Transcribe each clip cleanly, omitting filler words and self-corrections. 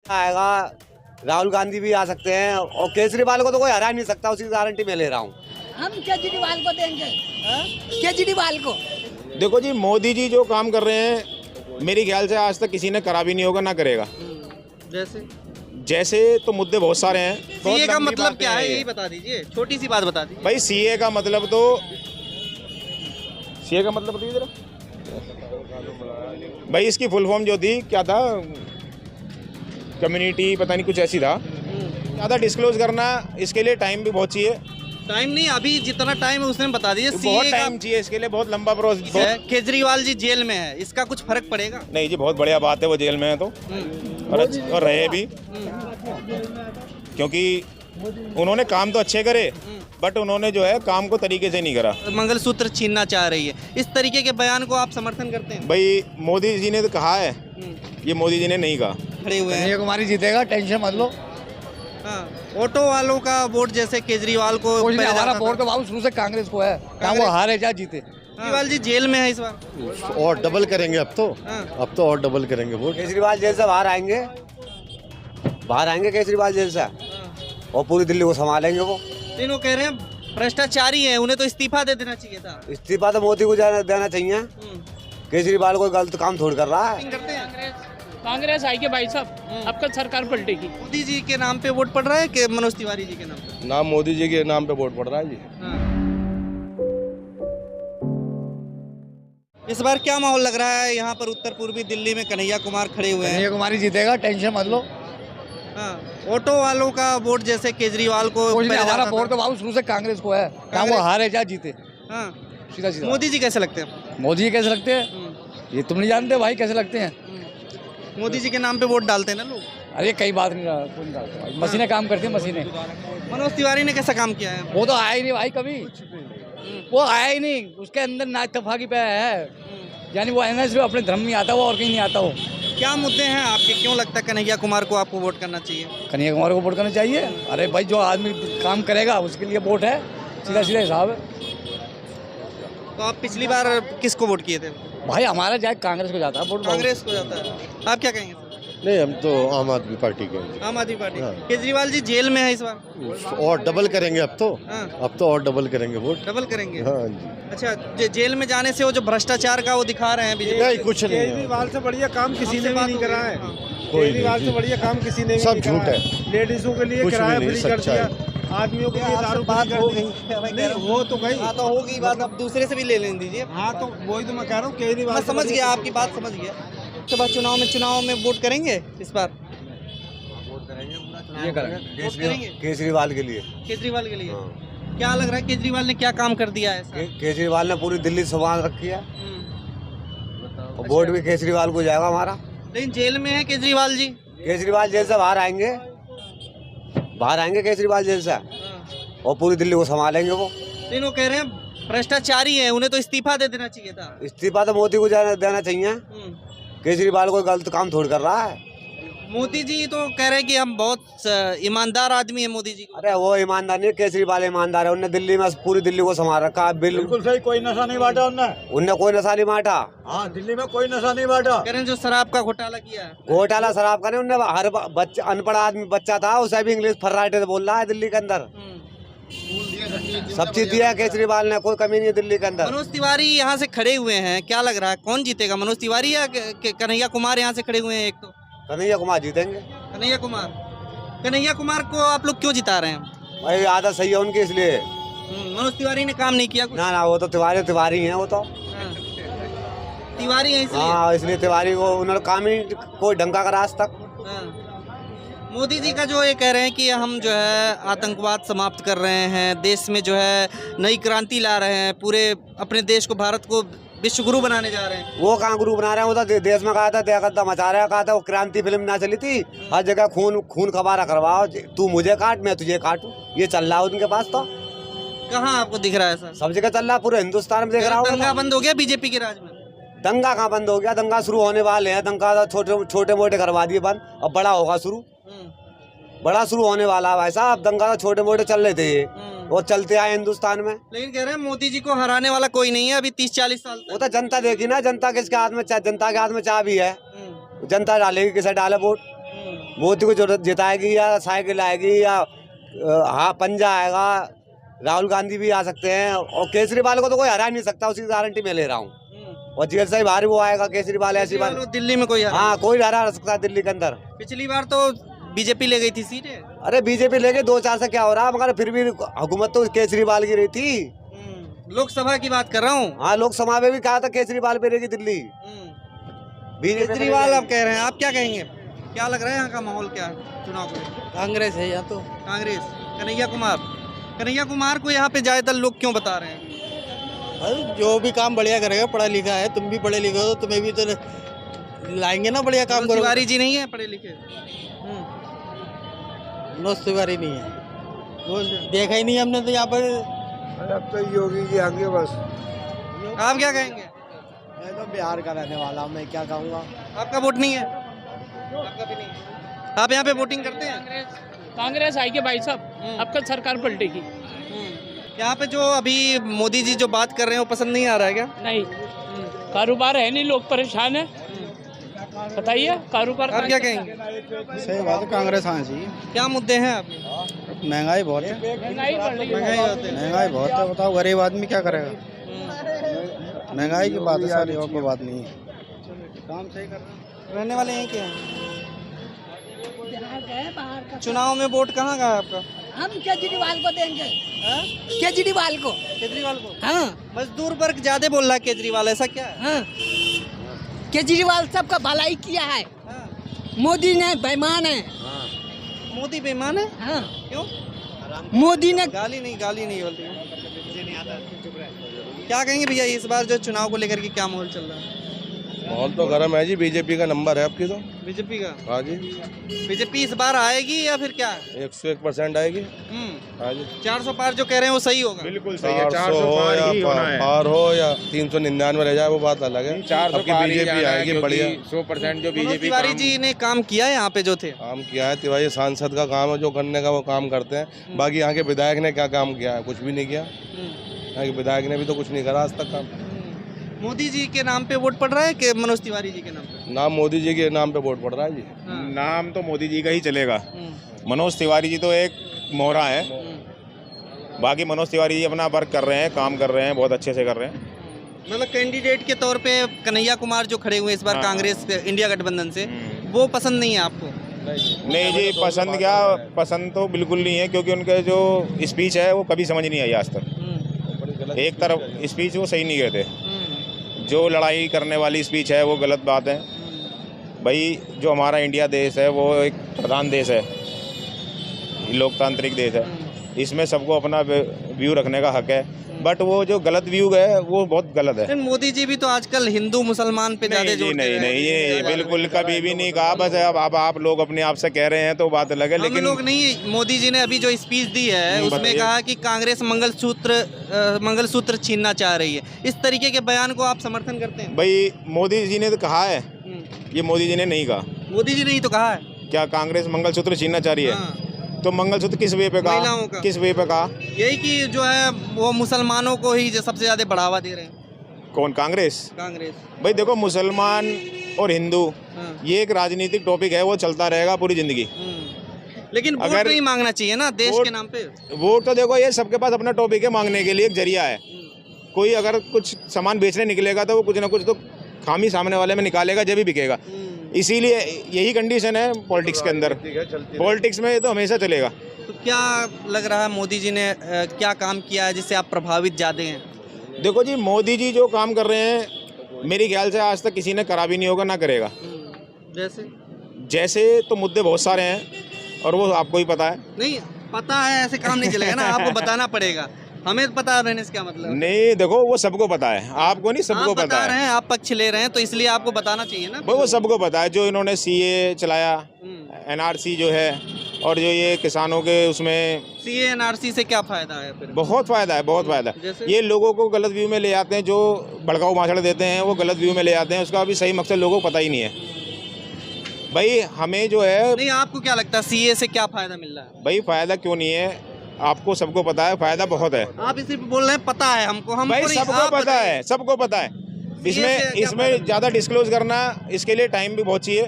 आएगा, राहुल गांधी भी आ सकते हैं और केजरीवाल को तो कोई हरा नहीं सकता, उसकी गारंटी मैं ले रहा हूँ। हम केजरीवाल को देंगे, केजरीवाल को। देखो जी, मोदी जी जो काम कर रहे हैं मेरे ख्याल से आज तक किसी ने करा भी नहीं होगा, ना करेगा। जैसे तो मुद्दे बहुत सारे हैं। सीए का मतलब क्या है यही बता दीजिए, छोटी सी बात बता दीजिए। भाई सीए का मतलब बताइए जरा। भाई इसकी फुल फॉर्म जो थी क्या था, कम्युनिटी पता नहीं कुछ ऐसी था। ज़्यादा डिस्क्लोज करना इसके लिए टाइम भी बहुत चाहिए। टाइम नहीं, अभी जितना टाइम है उसने बता दीजिए। बहुत टाइम चाहिए इसके लिए, बहुत लंबा प्रोसेस है। केजरीवाल जी जेल में है, इसका कुछ फर्क पड़ेगा? नहीं जी, बहुत बढ़िया बात है वो जेल में है तो, और रहे भी, क्योंकि उन्होंने काम तो अच्छे करे बट उन्होंने जो है काम को तरीके से नहीं करा। मंगलसूत्र छीनना चाह रही है, इस तरीके के बयान को आप समर्थन करते हैं? भाई मोदी जी ने तो कहा है, ये मोदी जी ने नहीं कहा। खड़े हुए हैं, कन्हैया कुमारी जीतेगा, टेंशन मत लो। हाँ, ऑटो वालों का वोट जैसे केजरीवाल को हमारा वोट तो बाबू शुरू से कांग्रेस को है, वो हारे या जीते। केजरीवाल जी जेल में है इस बार, और डबल करेंगे अब तो और डबल करेंगे वोट। केजरीवाल जेल से बाहर आएंगे केजरीवाल जेल से, और पूरी दिल्ली को संभालेंगे वो। तीनों कह रहे हैं भ्रष्टाचारी है, उन्हें तो इस्तीफा दे देना चाहिए था। इस्तीफा तो मोदी को देना चाहिए, केजरीवाल कोई गलत काम थोड़ी कर रहा है। करते हैं कांग्रेस आएगी भाई साहब, अब कल सरकार पलटेगी। मोदी जी के नाम पे वोट पड़ रहा है कि मनोज तिवारी जी के नाम पे? नाम मोदी जी के नाम पे वोट पड़ रहा है जी। इस बार क्या माहौल लग रहा है यहाँ पर उत्तर पूर्वी दिल्ली में? कन्हैया कुमार खड़े हुए हैं। कन्हैया कुमारी जीतेगा, टेंशन मत लो। हाँ, ऑटो वालों का वोट जैसे केजरीवाल को हमारा वोट तो बाबू शुरू से कांग्रेस को है, वो हारे या जीते। हाँ, सीधा सीधा। मोदी जी कैसे लगते हैं? मोदी जी कैसे लगते हैं ये तुम नहीं जानते भाई, कैसे लगते हैं? मोदी जी के नाम पे वोट डालते हैं ना लोग। अरे कई बात नहीं कोई नहीं डालता भाई, मशीनें काम करती हैं, मशीनें। मनोज तिवारी ने कैसा काम किया है? वो तो आया ही नहीं भाई कभी, वो आया ही नहीं, उसके अंदर ना इत्तेफाकी पे है, यानी वो एनएस अपने धर्म में आता, वो और कहीं नहीं आता। वो क्या मुद्दे हैं आपके, क्यों लगता है कन्हैया कुमार को आपको वोट करना चाहिए? कन्हैया कुमार को वोट करना चाहिए। अरे भाई जो आदमी काम करेगा उसके लिए वोट है, सीधा सीधा हिसाब है। तो आप पिछली बार किसको वोट किए थे? भाई हमारा जाए कांग्रेस को जाता है वोट। कांग्रेस को जाता है। आप क्या कहेंगे? नहीं, हम तो आम आदमी पार्टी के हैं। आम आदमी पार्टी। केजरीवाल जी जेल में है इस बार, और डबल करेंगे अब तो और डबल करेंगे वोट। डबल करेंगे। हाँ जी। अच्छा, जेल में जाने से वो जो भ्रष्टाचार का वो दिखा रहे हैं बीजेपी? नहीं, कुछ नहीं है। केजरीवाल से बढ़िया काम किसी ने भी नहीं करा है। कोई केजरीवाल से बढ़िया काम किसी ने भी सब नहीं करा झूठ है। लेडीजों के लिए किराया फ्री कर दिया, आदमियों के लिए दारू फ्री कर दी। नहीं, वो तो गई। हाँ, तो होगी बात, अब दूसरे से भी ले लेने दीजिए। हाँ, तो वही तो मैं कह रहा हूँ, केजरीवाल मैं समझ गया, आपकी बात समझ गया। लोकसभा चुनाव में वोट करेंगे इस बार? केजरीवाल के लिए। केजरीवाल के लिए क्या लग रहा है, केजरीवाल ने क्या काम कर दिया है? केजरीवाल ने पूरी दिल्ली संभाल रखी है, और वोट भी केजरीवाल को जाएगा हमारा। लेकिन जेल में है केजरीवाल जी। केजरीवाल जेल से बाहर आएंगे केजरीवाल जेल से, और पूरी दिल्ली को संभालेंगे वो। तीनों कह रहे हैं भ्रष्टाचारी है, उन्हें तो इस्तीफा दे देना चाहिए था। इस्तीफा तो मोदी को देना चाहिए, केजरीवाल कोई गलत काम थोड़ी कर रहा है। मोदी जी तो कह रहे हैं कि हम बहुत ईमानदार आदमी है मोदी जी। अरे वो ईमानदार नहीं, केजरीवाल ईमानदार है। उनने दिल्ली में पूरी दिल्ली को संभाल रखा है। बिल्कुल सही, कोई नशा नहीं बांटा उनने कोई नशा नहीं बांटा। हाँ, दिल्ली में कोई नशा नहीं बांटा। कह रहे हैं जो शराब का घोटाला किया है। घोटाला शराब का नहीं, उनने हर बच्चा, अनपढ़ आदमी बच्चा था, उसे भी इंग्लिश फर्राटे से बोल रहा है दिल्ली के अंदर। सब चीज दिया है केजरीवाल ने, कोई कमी नहीं है दिल्ली के अंदर। मनोज तिवारी यहाँ से खड़े हुए हैं, क्या लग रहा है कौन जीतेगा, मनोज तिवारी या कन्हैया कुमार? यहाँ से खड़े हुए हैं एक तो कन्हैया कुमार जीतेंगे। कन्हैया कुमार को आप लोग क्यों जिता रहे हैं? भाई आदत सही है उनकी, इसलिए। मनोज तिवारी ने काम नहीं किया कुछ? ना, वो तो तिवारी हैं, वो तो तिवारी है इसलिए। हाँ, इसलिए तिवारी को उन्होंने काम ही कोई ढंग का करा आज तक। मोदी जी का जो ये कह रहे हैं कि हम जो है आतंकवाद समाप्त कर रहे हैं, देश में जो है नई क्रांति ला रहे हैं, पूरे अपने देश को, भारत को विश्व गुरु बनाने जा रहे हैं। वो कहाँ गुरु बना रहे हैं? वो तो देश में कहा था देकद्दा मचा रहा है, कहा था वो क्रांति फिल्म ना चली थी, हर जगह खून खबारा करवाओ, तू मुझे काट मैं तुझे काटूं, ये चल रहा है उनके पास। तो कहाँ आपको दिख रहा है सर? सब जगह चल रहा है, पूरे हिंदुस्तान में देख रहा हूँ। दंगा बंद हो गया बीजेपी के राज में? दंगा कहाँ बंद हो गया? दंगा शुरू होने वाले हैं। दंगा छोटे मोटे करवा दिए बंद, अब बड़ा होगा शुरू। बड़ा शुरू होने वाला है भाई साहब। दंगा तो छोटे मोटे चल रहे थे ये, वो चलते आए हिंदुस्तान में। लेकिन कह रहे हैं मोदी जी को हराने वाला कोई नहीं है अभी 30-40 साल वो तो जनता देगी ना, जनता किसके हाथ में, जनता के हाथ में चाबी है, जनता डालेगी, किसे डाले वोट। मोदी को जिताएगी या साइकिल आएगी या हाँ पंजा आएगा, राहुल गांधी भी आ सकते हैं और केजरीवाल को तो कोई हरा नहीं सकता, उसकी गारंटी मैं ले रहा हूँ। और जेल से बाहर वो आएगा केजरीवाल, ऐसी बात। दिल्ली में कोई हाँ कोई हरा सकता है दिल्ली के अंदर। पिछली बार तो बीजेपी ले गई थी सीटें। अरे बीजेपी लेके 2-4 से क्या हो रहा, मगर फिर भी हुकूमत तो केजरीवाल की रही थी। लोकसभा की बात कर रहा हूँ। हाँ लोकसभा में भी कहा था केजरीवाल पे रहेगी दिल्ली। केजरीवाल आप कह रहे हैं, आप क्या कहेंगे? क्या लग रहा है यहाँ का माहौल क्या है चुनाव को? कांग्रेस है या तो कांग्रेस। कन्हैया कुमार को यहाँ पे ज्यादातर लोग क्यों बता रहे हैं? जो भी काम बढ़िया करेगा, पढ़ा लिखा है, तुम भी पढ़े लिखे हो, तुम्हें भी तो लाएंगे ना बढ़िया काम करो। तिवारी जी नहीं है पढ़े लिखे? मनोज तिवारी नहीं है, देखा ही नहीं हमने तो यहाँ पर। अब तो योगी जी आगे बस। आप क्या कहेंगे? मैं तो बिहार का रहने वाला हूँ, मैं क्या कहूँगा। आपका वोट नहीं है? आपका भी नहीं है। आप यहाँ पे वोटिंग करते हैं? कांग्रेस आएगी भाई साहब, आपका सरकार पलटेगी। यहाँ पे जो अभी मोदी जी जो बात कर रहे हैं वो पसंद नहीं आ रहा है क्या? नहीं, कारोबार है नहीं, लोग परेशान है। बताइए कारोबार। आप क्या कहेंगे? सही बात है, कांग्रेस आना चाहिए। क्या मुद्दे हैं आप? महंगाई बहुत है, महंगाई बढ़ रही है। महंगाई बहुत है, बताओ गरीब आदमी क्या करेगा। महंगाई की बात है सारी, और कोई बात नहीं है। काम सही कर रहे हैं। रहने वाले हैं क्या? चुनाव में वोट कहाँ का है आपका? हम केजरीवाल को देंगे। हाँ? केजरीवाल को। केजरीवाल को? हाँ मजदूर वर्ग ज्यादा बोल रहा है केजरीवाल, ऐसा क्या है? हाँ, केजरीवाल सबका भलाई किया है। हाँ। मोदी ने बेईमान है। मोदी बेईमान है? हाँ, क्यों? मोदी ने गाली नहीं बोलती। क्या कहेंगे भैया, इस बार जो चुनाव को लेकर के क्या माहौल चल रहा है? माहौल तो गर्म है जी, बीजेपी का नंबर है आपकी तो। बीजेपी का? हाँ जी। बीजेपी इस बार आएगी या फिर क्या? 101% आएगी। हाँ जी। 400 पार जो कह रहे हैं वो सही होगा? बिल्कुल सही है। 400 हो या पार हो या 399 रह जाए वो बात अलग है। 400 आपकी बीजेपी आएगी बढ़िया। 100% जो मनोज बीजेपी तिवारी जी ने काम किया है यहाँ पे जो थे? काम किया है, तिवारी सांसद का काम है, जो करने का वो काम करते हैं। बाकी यहाँ के विधायक ने क्या काम किया है? कुछ भी नहीं किया। यहाँ के विधायक ने भी तो कुछ नहीं करा आज तक काम। मोदी जी के नाम पे वोट पड़ रहा है कि मनोज तिवारी जी के नाम पे? नाम मोदी जी के नाम पे वोट पड़ रहा है जी। नाम तो मोदी जी का ही चलेगा। मनोज तिवारी जी तो एक मोहरा है। बाकी मनोज तिवारी जी अपना वर्क कर रहे हैं, काम कर रहे हैं, बहुत अच्छे से कर रहे हैं। मतलब कैंडिडेट के तौर पे कन्हैया कुमार जो खड़े हुए इस बार कांग्रेस इंडिया गठबंधन से, वो पसंद नहीं है आपको? नहीं जी, पसंद क्या, पसंद तो बिल्कुल नहीं है, क्योंकि उनके जो स्पीच है वो कभी समझ नहीं आई आज तक। एक तरफ स्पीच वो सही नहीं कहते, जो लड़ाई करने वाली स्पीच है वो गलत बात है। भाई जो हमारा इंडिया देश है वो एक प्रधान देश है, लोकतांत्रिक देश है, इसमें सबको अपना व्यू रखने का हक है। बट वो जो गलत व्यू है वो बहुत गलत है। मोदी जी भी तो आजकल हिंदू मुसलमान पे ज्यादा जोर दे रहे हैं। नहीं, ये बिल्कुल कभी भी नहीं कहा। बस अब आप लोग अपने आप से कह रहे हैं तो बात अलग है, लेकिन लोग नहीं। मोदी जी ने अभी जो स्पीच दी है उसमें कहा कि कांग्रेस मंगलसूत्र छीनना चाह रही है। इस तरीके के बयान को आप समर्थन करते हैं? भाई मोदी जी ने तो कहा है, ये मोदी जी ने नहीं कहा। मोदी जी ने ही तो कहा है। क्या कांग्रेस मंगलसूत्र छीनना चाह रही है? हाँ। तो मंगलसूत्र किस वे पे कहा? महिलाओं का। किस वे पे कहा? यही कि जो है वो मुसलमानों को ही जो सबसे ज्यादा बढ़ावा दे रहे हैं। कौन? कांग्रेस? भाई देखो, मुसलमान और हिंदू ये एक राजनीतिक टॉपिक है, वो चलता रहेगा पूरी जिंदगी। लेकिन वोट अगर नहीं मांगना चाहिए ना देश के नाम पे। वोट तो देखो ये सबके पास अपना टॉपिक है, मांगने के लिए एक जरिया है। कोई अगर कुछ सामान बेचने निकलेगा तो वो कुछ ना कुछ तो खामी सामने वाले में निकालेगा, जब भी बिकेगा। इसीलिए यही कंडीशन है पॉलिटिक्स के अंदर। पॉलिटिक्स में ये तो हमेशा चलेगा। तो क्या लग रहा है मोदी जी ने क्या काम किया है जिससे आप प्रभावित ज़्यादा हैं? देखो जी, मोदी जी जो काम कर रहे हैं मेरे ख्याल से आज तक किसी ने करा भी नहीं होगा, ना करेगा। जैसे तो मुद्दे बहुत सारे हैं और वो आपको ही पता है। नहीं पता है, ऐसे काम नहीं चलेगा ना, आपको बताना पड़ेगा। हमें पता रहने से क्या मतलब? नहीं देखो, वो सबको पता है, आपको नहीं, सबको पता है। आप पक्ष ले रहे हैं तो इसलिए आपको बताना चाहिए ना। वो सबको पता है। जो इन्होंने सीए चलाया, एनआरसी जो है, और जो ये किसानों के उसमें सीए एनआरसी से क्या फायदा है? फिर बहुत फायदा है, बहुत फायदा है। ये लोगों को गलत व्यू में ले आते हैं, जो भड़काऊ भाषण देते हैं वो गलत व्यू में ले आते हैं। उसका अभी सही मकसद लोगों को पता ही नहीं है। भाई हमें जो है, नहीं आपको क्या लगता है सीए से क्या फायदा मिल रहा है? भाई फायदा क्यों नहीं है, आपको सबको पता है, फायदा बहुत है। आप इसी पे बोल रहे हैं पता है हमको, हम भाई सबको पता है, सबको पता है। इसमें ज़्यादा डिस्क्लोज करना, इसके लिए टाइम भी बहुत चाहिए।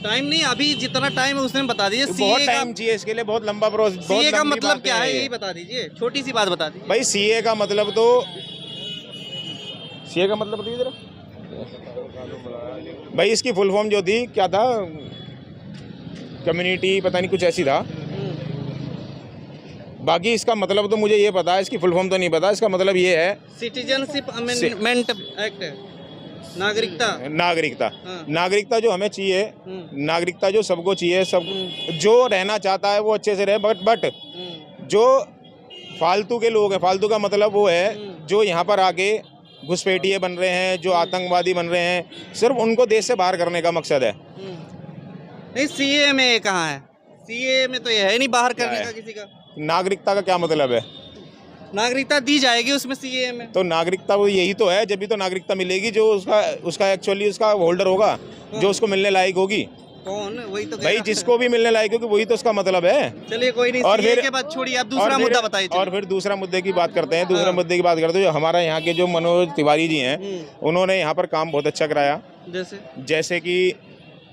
टाइम नहीं, अभी जितना टाइम है उसने बता दीजिए। बहुत सीए का टाइम चाहिए इसके लिए, बहुत लंबा प्रोसेस। सीए का मतलब क्या है यही बता दीजिए, छोटी सी बात बता दीजिए। भाई सीए का मतलब तो, सीए का मतलब बताइए जरा भाई। इसकी फुल फॉर्म जो थी क्या था, कम्युनिटी पता नहीं कुछ ऐसी था। बाकी इसका मतलब तो मुझे ये पता है, इसकी फुल फॉर्म तो नहीं पता। इसका मतलब ये है सिटीजनशिप अमेंडमेंट एक्ट, नागरिकता। हाँ। नागरिकता जो हमें चाहिए, नागरिकता जो सबको चाहिए, सब जो रहना चाहता है वो अच्छे से रहे। बट जो फालतू के लोग हैं, फालतू का मतलब वो है जो यहाँ पर आके घुसपैठिए बन रहे हैं, जो आतंकवादी बन रहे हैं, सिर्फ उनको देश से बाहर करने का मकसद है। नहीं, सीए में कहाँ है? सीए में तो ये है नहीं बाहर करने का किसी का। नागरिकता का क्या मतलब है? नागरिकता दी जाएगी उसमें सीए में। तो नागरिकता वो यही तो है, जब भी तो नागरिकता मिलेगी जो उसका एक्चुअली उसका होल्डर होगा, जो उसको मिलने लायक होगी। कौन? वही तो भाई जिसको भी मिलने लायक होगी वही तो उसका मतलब है। चलिए कोई नहीं, और सीए फिर के बाद छोड़िए, आप दूसरा मुद्दा बताइए। और फिर दूसरा मुद्दे की बात करते हैं। दूसरा मुद्दे की बात करते हैं, जो हमारा यहाँ के जो मनोज तिवारी जी हैं, उन्होंने यहाँ पर काम बहुत अच्छा कराया। जैसे कि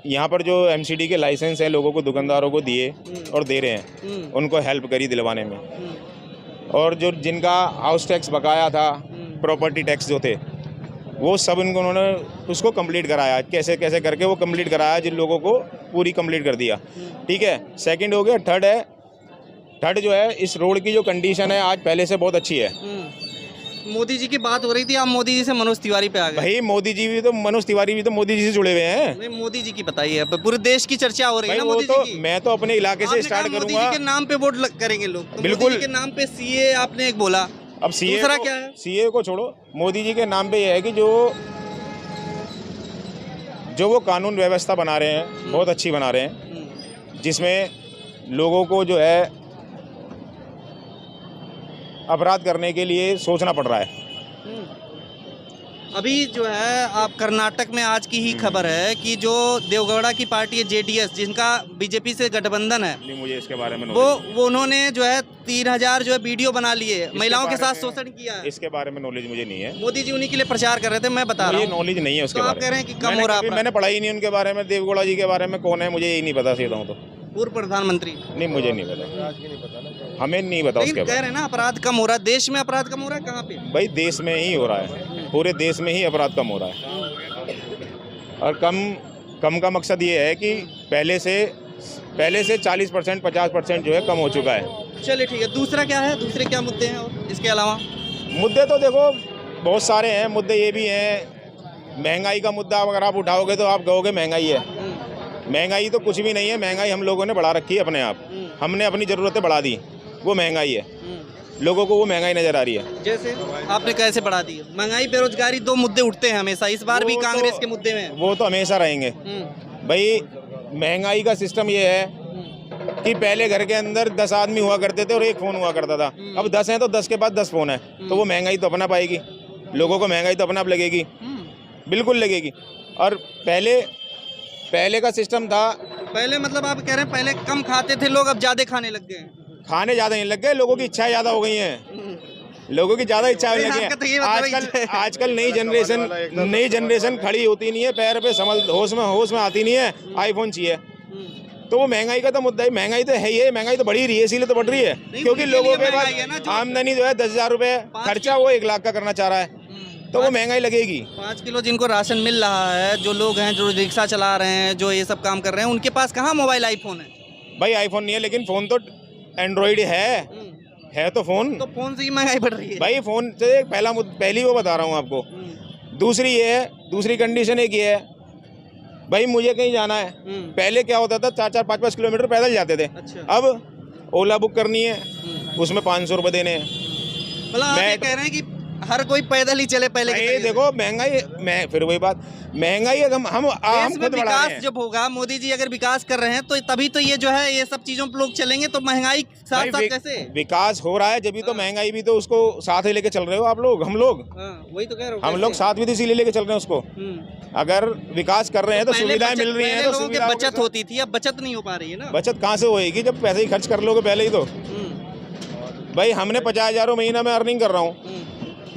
यहाँ पर जो एमसीडी के लाइसेंस है लोगों को, दुकानदारों को दिए और दे रहे हैं, उनको हेल्प करी दिलवाने में। और जो जिनका हाउस टैक्स बकाया था, प्रॉपर्टी टैक्स जो थे, वो सब इनको उन्होंने उसको कंप्लीट कराया। कैसे कैसे करके वो कंप्लीट कराया, जिन लोगों को पूरी कंप्लीट कर दिया। ठीक है, सेकंड हो गया। थर्ड जो है, इस रोड की जो कंडीशन है आज पहले से बहुत अच्छी है। मोदी जी की बात हो रही थी, आप मोदी जी से मनोज तिवारी पे आ गए। भाई मोदी जी भी तो, मनोज तिवारी भी तो मोदी जी से जुड़े हुए हैं। नहीं, मोदी जी की बताइए, अब पूरे देश की चर्चा हो रही है ना मोदी तो जी की। मैं तो अपने इलाके से स्टार्ट करूंगा। मोदी जी के नाम पे वोट करेंगे लोग, तो बिल्कुल। मोदी जी के नाम पे सीए आपने एक बोला, अब सीए दूसरा क्या है? सीए को छोड़ो, मोदी जी के नाम पे ये है कि जो वो कानून व्यवस्था बना रहे हैं बहुत अच्छी बना रहे हैं, जिसमें लोगों को जो है अपराध करने के लिए सोचना पड़ रहा है। अभी जो है आप कर्नाटक में आज की ही खबर है कि जो देवगौड़ा की पार्टी है जेडीएस, जिनका बीजेपी से गठबंधन है, नहीं मुझे इसके बारे में वो उन्होंने जो है 3000 जो है वीडियो बना लिए, महिलाओं के साथ शोषण किया है। इसके बारे में नॉलेज मुझे नहीं है। मोदी जी उन्हीं के लिए प्रचार कर रहे थे, मैं बता रहा हूँ। नॉलेज नहीं है उसके तो आप बारे कह में। रहे हैं कि कम हो रहा है। मैंने पढ़ा ही नहीं उनके बारे में। देवगौड़ा जी के बारे में कौन है मुझे यही नहीं पता, सीधा हूँ तो। पूर्व प्रधानमंत्री? नहीं मुझे नहीं पता, हमें नहीं पता उसके कह बारे रहे हैं ना अपराध कम हो रहा है, देश में अपराध कम हो रहा है। कहाँ पे? भाई देश में ही हो रहा है, पूरे देश में ही अपराध कम हो रहा है। और कम का मकसद ये है कि पहले से 40% 50% जो है कम हो चुका है। चलिए ठीक है, दूसरा क्या है? दूसरे क्या मुद्दे हैं और इसके अलावा? मुद्दे तो देखो बहुत सारे हैं। मुद्दे ये भी हैं, महंगाई का मुद्दा अगर आप उठाओगे तो आप कहोगे महंगाई है। महंगाई तो कुछ भी नहीं है। महंगाई हम लोगों ने बढ़ा रखी है अपने आप, हमने अपनी ज़रूरतें बढ़ा दी, वो महंगाई है। लोगों को वो महंगाई नज़र आ रही है। जैसे आपने कैसे बढ़ा दी? महंगाई, बेरोजगारी, दो मुद्दे उठते हैं हमेशा, इस बार भी कांग्रेस के मुद्दे में। वो तो हमेशा रहेंगे भाई। महंगाई का सिस्टम ये है कि पहले घर के अंदर 10 आदमी हुआ करते थे और एक फ़ोन हुआ करता था। अब 10 हैं तो 10 के बाद 10 फ़ोन है, तो वो महंगाई तो अपना पाएगी। लोगों को महंगाई तो अपना आप लगेगी, बिल्कुल लगेगी। और पहले का सिस्टम था, पहले मतलब आप कह रहे हैं पहले कम खाते थे लोग, अब ज्यादा खाने लग गए। खाने ज़्यादा नहीं लग गए, लोगों की इच्छाएं ज़्यादा हो गई हैं। लोगों की ज़्यादा इच्छा होने लगी है। आजकल नई जनरेशन खड़ी होती नहीं है पैर पे, होश में आती नहीं है, आईफोन चाहिए। तो वो महंगाई का तो मुद्दा ही, महंगाई तो है ही है। महंगाई तो बढ़ी रही है, इसीलिए तो बढ़ रही है क्योंकि लोगों के पास आमदनी जो है 10,000 रुपये, खर्चा वो 1 लाख का करना चाह रहा है, तो वो महंगाई लगेगी। 5 किलो जिनको राशन मिल रहा है, जो लोग हैं जो रिक्शा चला रहे हैं, जो ये सब काम कर रहे हैं, उनके पास कहाँ मोबाइल आईफोन है? भाई आईफोन नहीं है, लेकिन फ़ोन तो एंड्रॉइड है तो फ़ोन से ही महंगाई बढ़ रही है। भाई फ़ोन से पहली वो बता रहा हूँ आपको। दूसरी ये है, दूसरी कंडीशन एक ये है भाई, मुझे कहीं जाना है, पहले क्या होता था 4-4 5-5 किलोमीटर पैदल जाते थे। अच्छा। अब ओला बुक करनी है, उसमें 500 रुपये देने हैं। मतलब आप ये कह रहे हैं कि हर कोई पैदल ही चले पहले के तरीके से। देखो महंगाई, फिर वही बात, महंगाई हम खुद बढ़ा रहे हैं। जब होगा, मोदी जी अगर विकास कर रहे हैं तो तभी तो ये जो है ये सब चीजों पर लोग चलेंगे, तो महंगाई साथ साथ कैसे? विकास हो रहा है जब तो महंगाई भी तो उसको साथ ही लेके चल रहे हो आप लोग, हम लोग। वही तो कह रहा हूं, हम लोग साथ भी तो इसीलिए लेके चल रहे हैं उसको। अगर विकास कर रहे हैं तो सुविधाएं मिल रही हैं, तो सुविधा बचत होती थी, अब बचत नहीं हो पा रही है ना। बचत कहाँ से होएगी जब पैसे ही खर्च कर लोगे पहले ही तो। भाई हमने 50,000 महीना में अर्निंग कर रहा हूँ,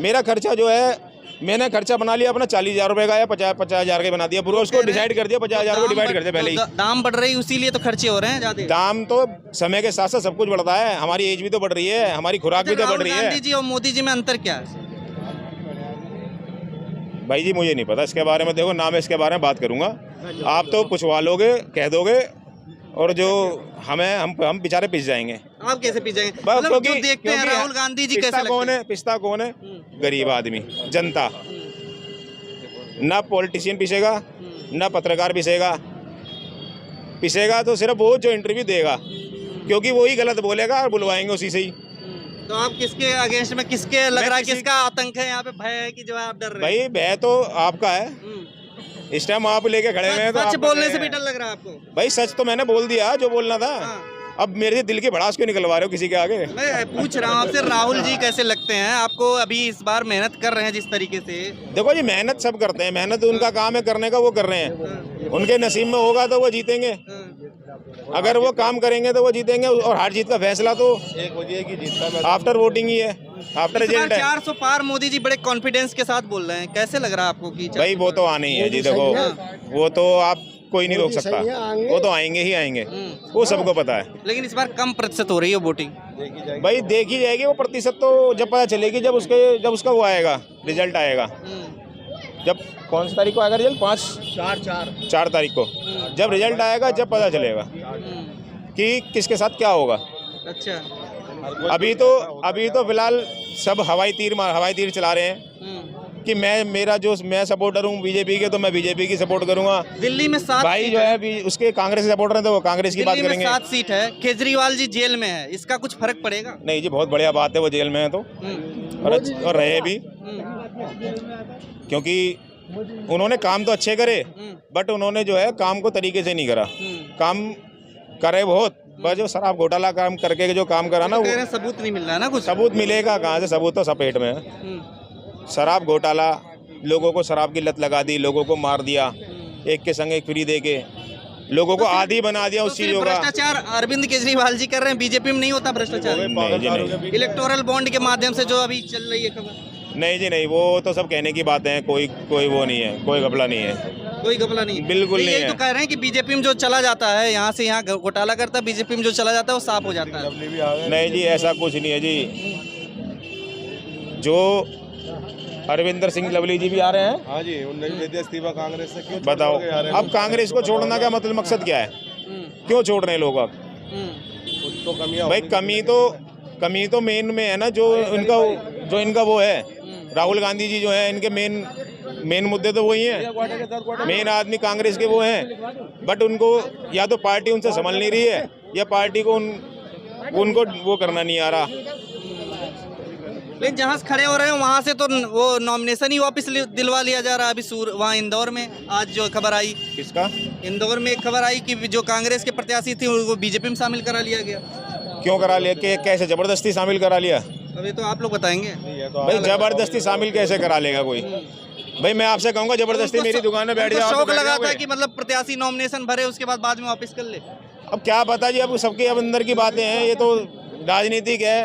मेरा खर्चा जो है मैंने खर्चा बना लिया अपना 40,000 रुपए का या 50,000 का बना दिया पूरा, उसको डिसाइड कर दिया 50,000 को डिवाइड कर दिया पहले ही। दाम बढ़ रही इसीलिए तो खर्चे हो रहे हैं ज्यादा। दाम तो समय के साथ साथ सब कुछ बढ़ता है, हमारी एज भी तो बढ़ रही है, हमारी खुराक भी तो बढ़ रही है। गांधी जी और मोदी जी में अंतर क्या है? भाई जी मुझे नहीं पता इसके बारे में, देखो ना मैं इसके बारे में बात करूंगा, आप तो पूछवा लोगे, कह दोगे, और जो हम बेचारे पिस जाएंगे। आप कैसे पिस जाएंगे? बस मतलब जो देखते हैं राहुल गांधी जी कैसे लगते हैं? पिसता कौन है? गरीब आदमी, जनता। ना पॉलिटिशियन पिसेगा, ना पत्रकार पिसेगा तो सिर्फ वो जो इंटरव्यू देगा, क्योंकि वो ही गलत बोलेगा और बुलवाएंगे उसी से ही। तो आप किसके अगेंस्ट में, किसके लग रहा है, किसका आतंक है यहाँ पे, भय है कि जो आप डर रहे हैं? भाई भय तो आपका है, इस टाइम आप लेके खड़े हुए हैं तो सच आपका बोलने भय से भी है। डर लग रहा है आपको? भाई सच तो मैंने बोल दिया जो बोलना था। हाँ। अब मेरे दिल की भड़ास क्यों निकलवा रहे हो किसी के आगे? मैं पूछ रहा हूँ आपसे, राहुल जी कैसे लगते हैं आपको? अभी इस बार मेहनत कर रहे हैं जिस तरीके से। देखो जी मेहनत सब करते हैं, मेहनत उनका काम है करने का, वो कर रहे हैं, उनके नसीब में होगा तो वो जीतेंगे, अगर वो काम करेंगे तो वो जीतेंगे, और हार जीत का फैसला तो एक वजह की जीतता आफ्टर वोटिंग ही है, आफ्टर रिजल्ट है। 400 पार मोदी जी बड़े कॉन्फिडेंस के साथ बोल रहे हैं, कैसे लग रहा है आपको कि भाई वो तो आने ही है जी, देखो वो तो आप कोई नहीं रोक सकता, वो तो आएंगे ही आएंगे, वो सबको पता है। लेकिन इस बार कम प्रतिशत हो रही है वोटिंग। भाई देखी जाएगी वो प्रतिशत तो जब पता चलेगी, जब उसका वो आएगा, रिजल्ट आएगा। जब कौन सी तारीख को आएगा रिजल्ट? 4 तारीख को जब रिजल्ट आएगा, जब पता चलेगा कि किसके साथ क्या होगा। अच्छा, अभी तो फिलहाल सब हवाई तीर चला रहे हैं कि मैं सपोर्टर हूँ बीजेपी के, तो मैं बीजेपी की सपोर्ट करूंगा। दिल्ली में 7 भाई जो है उसके कांग्रेस सपोर्टर हैं तो वो कांग्रेस की बात करेंगे। 7 सीट है, केजरीवाल जी जेल में है, इसका कुछ फर्क पड़ेगा? नहीं जी, बहुत बढ़िया बात है वो जेल में है तो, और रहे भी, क्योंकि उन्होंने काम तो अच्छे करे, बट उन्होंने जो है काम को तरीके से नहीं करा। काम करे बहुत, बस जो शराब घोटाला काम करके जो काम करा ना, वो सबूत नहीं मिल रहा है ना कुछ। सबूत मिलेगा कहाँ से? सबूत तो सपेट में है। शराब घोटाला, लोगों को शराब की लत लगा दी, लोगों को मार दिया, एक के संग एक फ्री दे के लोगों को आदी बना दिया उस चीजों का। भ्रष्टाचार अरविंद केजरीवाल जी कर रहे हैं, बीजेपी में नहीं होता भ्रष्टाचार? नहीं जी नहीं, इलेक्टोरल बॉन्ड के माध्यम से जो अभी चल रही है खबर। नहीं जी नहीं, वो तो सब कहने की बातें हैं, कोई वो नहीं है, कोई घपला नहीं है, कोई घपला नहीं, बिल्कुल नहीं है। तो कह रहे हैं कि बीजेपी में जो चला जाता है, यहाँ से यहाँ घोटाला करता है, बीजेपी में जो चला जाता है वो साफ हो जाता है। नहीं जी, ऐसा कुछ नहीं है जी। जो अरविंदर सिंह लवली जी भी आ रहे हैं। हाँ जी, उन्होंने भी दिया इस्तीफा कांग्रेस से। क्यों बताओ अब कांग्रेस को छोड़ना का मतलब मकसद क्या है? क्यों छोड़ रहे हैं लोग? अब तो कमियां भाई कमी तो मेन में है ना, जो इनका वो है, राहुल गांधी जी जो है, इनके मेन मुद्दे तो वही हैं, मेन आदमी कांग्रेस के वो हैं, बट उनको या तो पार्टी उनसे संभल नहीं रही है, या पार्टी को उनको वो करना नहीं आ रहा। लेकिन जहाँ से खड़े हो रहे हैं वहाँ से तो वो नॉमिनेशन ही वापस दिलवा लिया जा रहा है। अभी वहाँ इंदौर में आज जो खबर आई, किसका? इंदौर में एक खबर आई कि जो कांग्रेस के प्रत्याशी थी उनको बीजेपी में शामिल करा लिया गया। क्यों करा लिया? कैसे जबरदस्ती शामिल करा लिया? अभी तो आप लोग बताएंगे। भाई जबरदस्ती शामिल कैसे करा लेगा कोई? भाई मैं आपसे कहूँगा जबरदस्ती मेरी दुकान में बैठ जाओ। शौक लगा था कि मतलब प्रत्याशी नॉमिनेशन भरे, उसके बाद में वापस कर ले। अब क्या पता जी, अब सबके अब अंदर की बातें हैं, ये तो राजनीतिक है।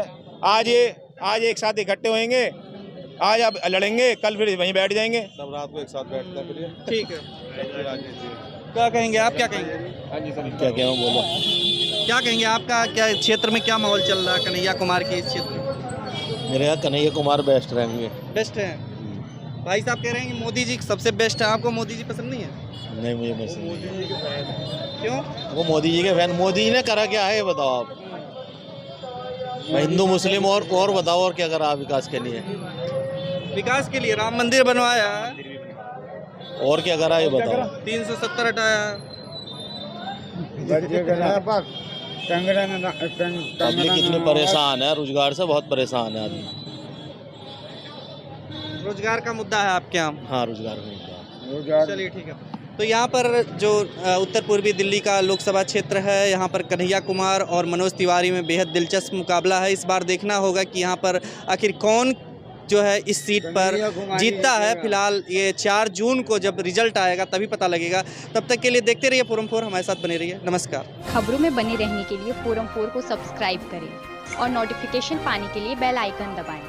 आज एक साथ इकट्ठे होंगे, आज आप लड़ेंगे, कल फिर वहीं बैठ जाएंगे, सब रात को एक साथ बैठते हैं फिर। ठीक है, क्या कहेंगे आप? क्या कहेंगे? हाँ जी सर, क्या बोलो, क्या कहेंगे? आपका क्या क्षेत्र में क्या माहौल चल रहा है कन्हैया कुमार के इस क्षेत्र में? मेरे यहाँ कन्हैया कुमार बेस्ट रहेंगे। बेस्ट है? भाई साहब कह रहे हैं कि मोदी जी सबसे बेस्ट है। आपको मोदी जी पसंद नहीं है? नहीं, मुझे पसंद नहीं। क्यों? वो मोदी जी के फैन। मोदी जी ने करा क्या है ये बताओ आप? हिंदू मुस्लिम और बताओ, और क्या करा विकास के लिए? विकास के लिए राम मंदिर बनवाया, और क्या करा ये बताओ? 370 हटाया। पब्लिक कितनी परेशान है, रोजगार से बहुत परेशान है आदमी। रोजगार का मुद्दा है आपके यहाँ? हाँ, रोजगार का मुद्दा। चलिए ठीक है। तो यहाँ पर जो उत्तर पूर्वी दिल्ली का लोकसभा क्षेत्र है, यहाँ पर कन्हैया कुमार और मनोज तिवारी में बेहद दिलचस्प मुकाबला है। इस बार देखना होगा कि यहाँ पर आखिर कौन जो है इस सीट पर जीतता है। फिलहाल ये 4 जून को जब रिजल्ट आएगा तभी पता लगेगा। तब तक के लिए देखते रहिए फोरम 4, हमारे साथ बने रहिए। नमस्कार। खबरों में बने रहने के लिए फोरम 4 को सब्सक्राइब करें और नोटिफिकेशन पाने के लिए बेल आइकन दबाएं।